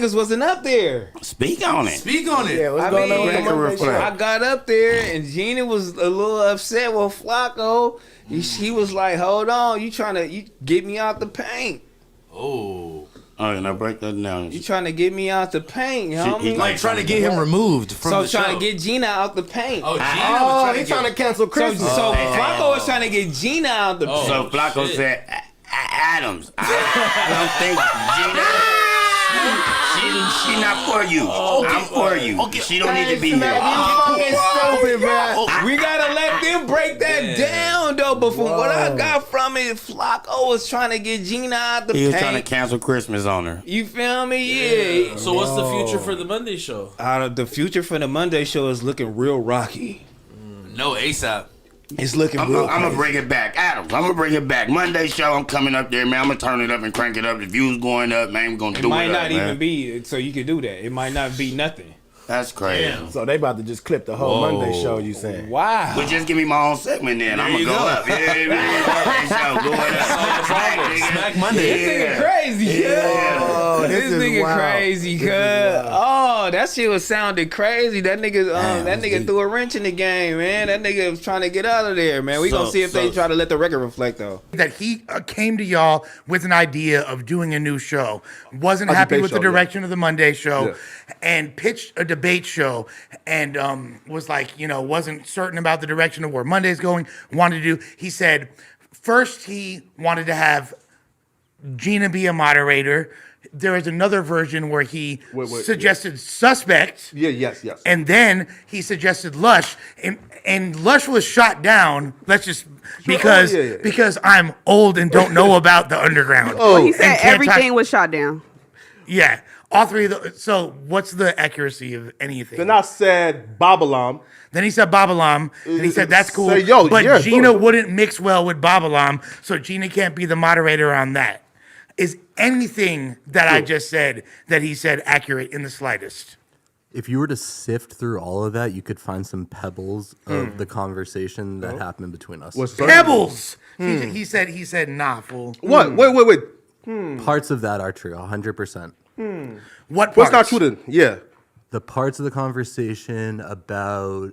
niggas wasn't up there. Speak on it. Yeah, what's going on with the Monday show? I got up there and Gina was a little upset with Flacco. She was like, "Hold on, you get me out the paint? Oh, now break that down. You trying to get me out the paint, homie? Like trying to get him removed from the show. So trying to get Gina out the paint. Oh, Gina was trying to trying to cancel Christmas. So Flacco was trying to get Gina out the paint. So Flacco said, Adams, I don't think Gina. She not for you. I'm for you. Okay. She don't need to be here. Stupid, bro. We gotta let them break that down though. But from what I got from it, Flacco was trying to get Gina out the paint. He was trying to cancel Christmas on her. You feel me? Yeah. So what's the future for the Monday show? The future for the Monday show is looking real rocky. No ASAP. It's looking I'm gonna bring it back, Adams. I'm gonna bring it back. Monday show, I'm coming up there, man. I'm gonna turn it up and crank it up. The views going up, man. We're gonna do it. It might not even be so you can do that. It might not be nothing. That's crazy. Damn. So they about to just clip the whole Monday show, you saying? Wow. But just give me my own segment then. I'm gonna go up. Yeah, Monday show going up. Smack Monday. This nigga crazy, Oh, this nigga wild. crazy, cuz. Oh, that shit was sounding crazy. That nigga threw a wrench in the game, man. That nigga was trying to get out of there, man. We gonna see if they try to let the record reflect, though. That he came to y'all with an idea of doing a new show, wasn't happy with the direction of the Monday show, and pitched a debate show, and was like, wasn't certain about the direction of where Monday's going, wanted to do. He said, first he wanted to have Gina be a moderator. There is another version where he suggested Suspect. Yes. And then he suggested Lush, and Lush was shot down. Let's just because I'm old and don't know about the underground. Well, he said everything was shot down. Yeah, all three of those. So what's the accuracy of anything? Then I said Babalam. Then he said Babalam, and he said that's cool. Say, yo, but yeah, Gina wouldn't mix well with Babalam, so Gina can't be the moderator on that. Is anything that I just said that he said accurate in the slightest? If you were to sift through all of that, you could find some pebbles of the conversation that happened between us. Pebbles. He said nah, fool. What? Wait. Parts of that are true, 100%. What parts? What's not true then? Yeah. The parts of the conversation about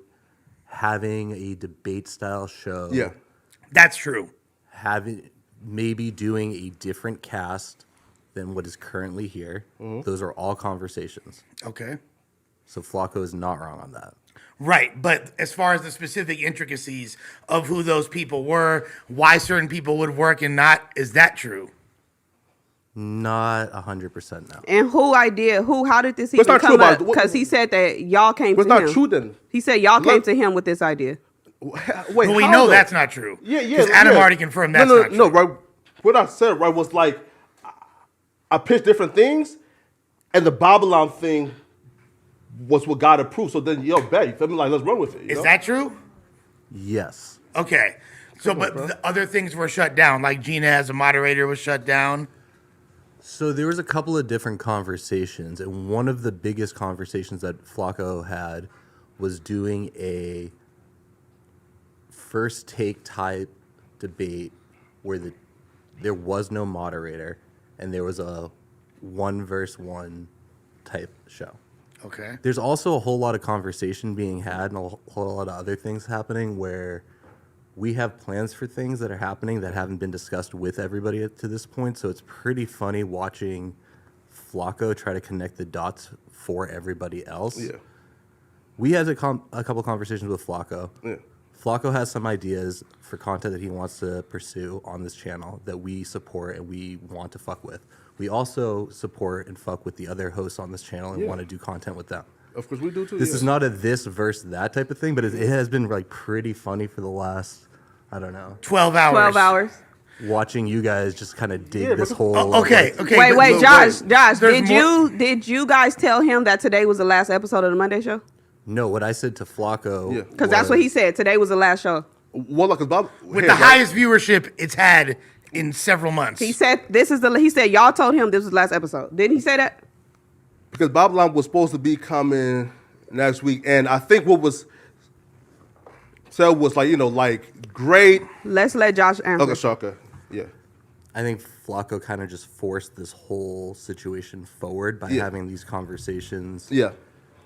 having a debate style show. Yeah. That's true. Maybe doing a different cast than what is currently here. Those are all conversations. Okay. So Flacco is not wrong on that. Right, but as far as the specific intricacies of who those people were, why certain people would work and not, is that true? Not 100% now. And how did this even come up? Because he said that y'all came to him. What's not true then? He said y'all came to him with this idea. Wait, well, we know that's not true. Yeah. Because Adam already confirmed that's not true. No, right. What I said, right, was like, I pitched different things, and the Babylon thing was what God approved. So then, bet, you feel me? Like, let's run with it. Is that true? Yes. Okay. So, but the other things were shut down, like Gina as a moderator was shut down. So there was a couple of different conversations, and one of the biggest conversations that Flacco had was doing a first take type debate where there was no moderator and there was a 1-versus-1 type show. Okay. There's also a whole lot of conversation being had and a whole lot of other things happening where we have plans for things that are happening that haven't been discussed with everybody to this point. So it's pretty funny watching Flacco try to connect the dots for everybody else. Yeah. We had a couple conversations with Flacco. Yeah. Flacco has some ideas for content that he wants to pursue on this channel that we support and we want to fuck with. We also support and fuck with the other hosts on this channel and want to do content with them. Of course we do too. This is not a this versus that type of thing, but it has been like pretty funny for the last, I don't know, 12 hours. 12 hours. Watching you guys just kind of dig this whole. Okay. Wait, Josh, did you guys tell him that today was the last episode of the Monday show? No, what I said to Flacco. Because that's what he said. Today was the last show. Well, like, with the highest viewership it's had in several months. He said he said y'all told him this was the last episode. Didn't he say that? Because Babylon was supposed to be coming next week, and I think what was said was like, like great. Let's let Josh answer. Okay, Shaka. Yeah. I think Flacco kind of just forced this whole situation forward by having these conversations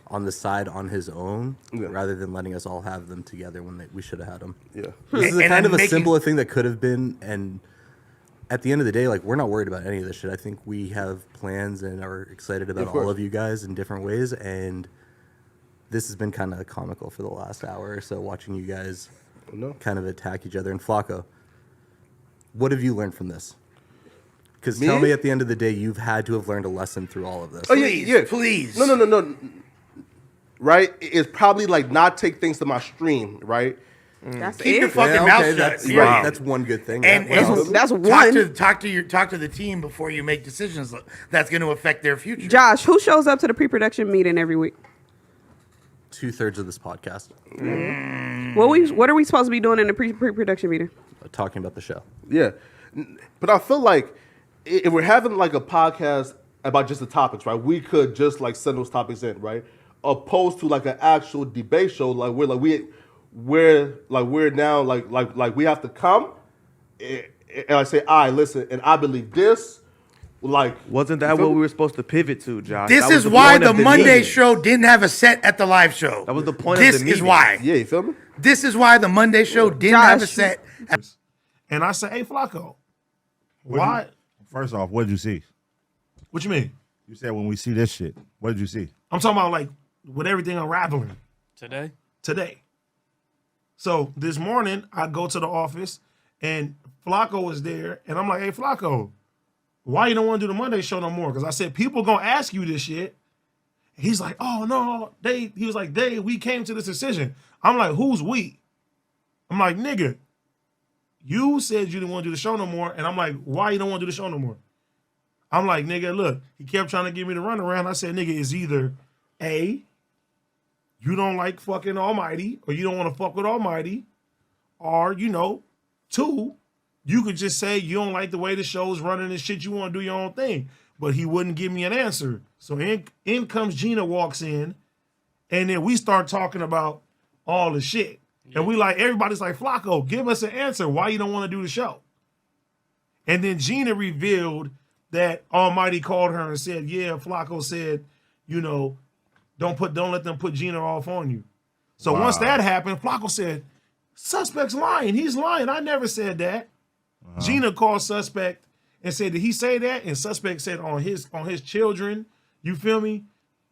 on the side on his own, rather than letting us all have them together when we should have had them. This is kind of a simpler thing that could have been, and at the end of the day, like, we're not worried about any of this shit. I think we have plans and are excited about all of you guys in different ways, and this has been kind of comical for the last hour or so, watching you guys kind of attack each other. And Flacco, what have you learned from this? Because tell me, at the end of the day, you've had to have learned a lesson through all of this. Oh, yeah. Please. No. Right? It's probably like not take things to my stream, right? That's Keep it. your fucking mouth shut. That's one good thing. And That's one. Talk to the team before you make decisions that's going to affect their future. Josh, who shows up to the pre-production meeting every week? 2/3 of this podcast. What are we supposed to be doing in the pre-production meeting? Talking about the show. Yeah. But I feel like if we're having like a podcast about just the topics, right, we could just like send those topics in, right? Opposed to like an actual debate show, like we're now like we have to come and I say, all right, listen, and I believe this. Like, wasn't that what we were supposed to pivot to, Josh? This is why the Monday show didn't have a set at the live show. That was the point of the meeting. This is why. Yeah, you feel me? This is why the Monday show didn't have a set. And I said, hey, Flacco, why? First off, what did you see? What you mean? You said when we see this shit, what did you see? I'm talking about like with everything unraveling. Today. So this morning, I go to the office and Flacco was there. And I'm like, hey, Flacco, why you don't want to do the Monday show no more? Because I said, people going to ask you this shit. He's like, oh, no. He was like, we came to this decision. I'm like, who's we? I'm like, nigga, you said you didn't want to do the show no more. And I'm like, why you don't want to do the show no more? I'm like, nigga, look, he kept trying to give me the runaround. I said, nigga, it's either A, you don't like fucking Almighty, or you don't want to fuck with Almighty, or, 2, you could just say you don't like the way the show's running and shit, you want to do your own thing. But he wouldn't give me an answer. So in comes Gina, walks in, and then we start talking about all the shit. And everybody's like, Flacco, give us an answer. Why you don't want to do the show? And then Gina revealed that Almighty called her and said, yeah, Flacco said, don't let them put Gina off on you. So once that happened, Flacco said, suspect's lying. He's lying. I never said that. Gina called suspect and said, did he say that? And suspect said on his children, you feel me,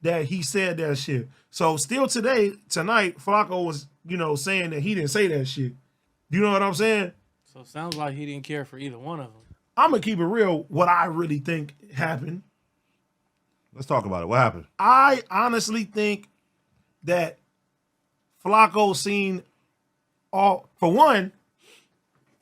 that he said that shit. So still tonight, Flacco was, saying that he didn't say that shit. You know what I'm saying? So it sounds like he didn't care for either one of them. I'm going to keep it real, what I really think happened. Let's talk about it. What happened? I honestly think that Flacco seen for one,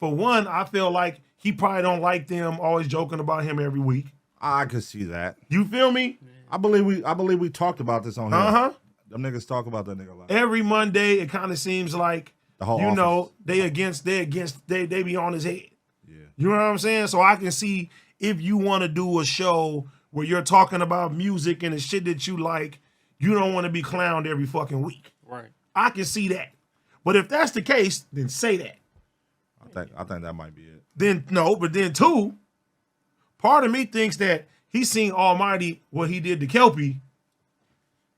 I feel like he probably don't like them always joking about him every week. I could see that. You feel me? I believe we talked about this on here. Them niggas talk about that nigga a lot. Every Monday, it kind of seems like the whole office. they be on his head. Yeah. You know what I'm saying? So I can see if you want to do a show where you're talking about music and the shit that you like, you don't want to be clowned every fucking week. Right. I can see that. But if that's the case, then say that. I think that might be it. Then 2, part of me thinks that he's seen Almighty what he did to Kelpie.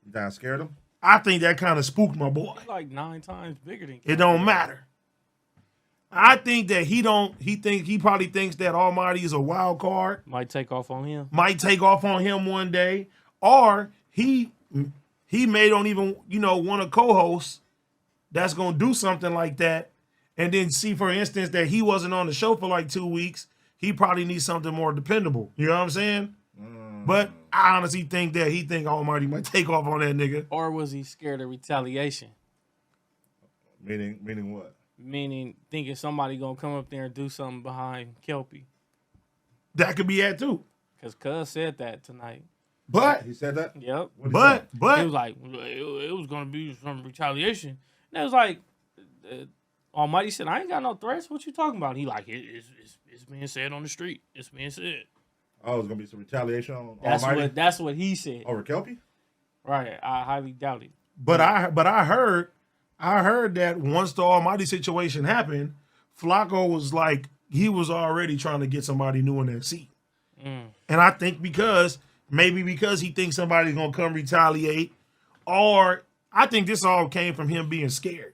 You think I scared him? I think that kind of spooked my boy. He's like 9 times bigger than Kelpie. It don't matter. I think that he probably thinks that Almighty is a wild card. Might take off on him one day. Or he may don't even, want a co-host that's going to do something like that. And then see, for instance, that he wasn't on the show for like 2 weeks. He probably needs something more dependable. You know what I'm saying? But I honestly think that he think Almighty might take off on that nigga. Or was he scared of retaliation? Meaning what? Meaning thinking somebody gonna come up there and do something behind Kelpie. That could be it too. Because Cuz said that tonight. But he said that? Yep. But he was like, it was gonna be some retaliation. And it was like, Almighty said, I ain't got no threats. What you talking about? He like, it's being said on the street. It's being said. Oh, it's gonna be some retaliation on Almighty? That's what he said. Over Kelpie? Right. I highly doubt it. But I heard that once the Almighty situation happened, Flacco was like he was already trying to get somebody new in that seat. And I think because he thinks somebody's gonna come retaliate, or I think this all came from him being scared.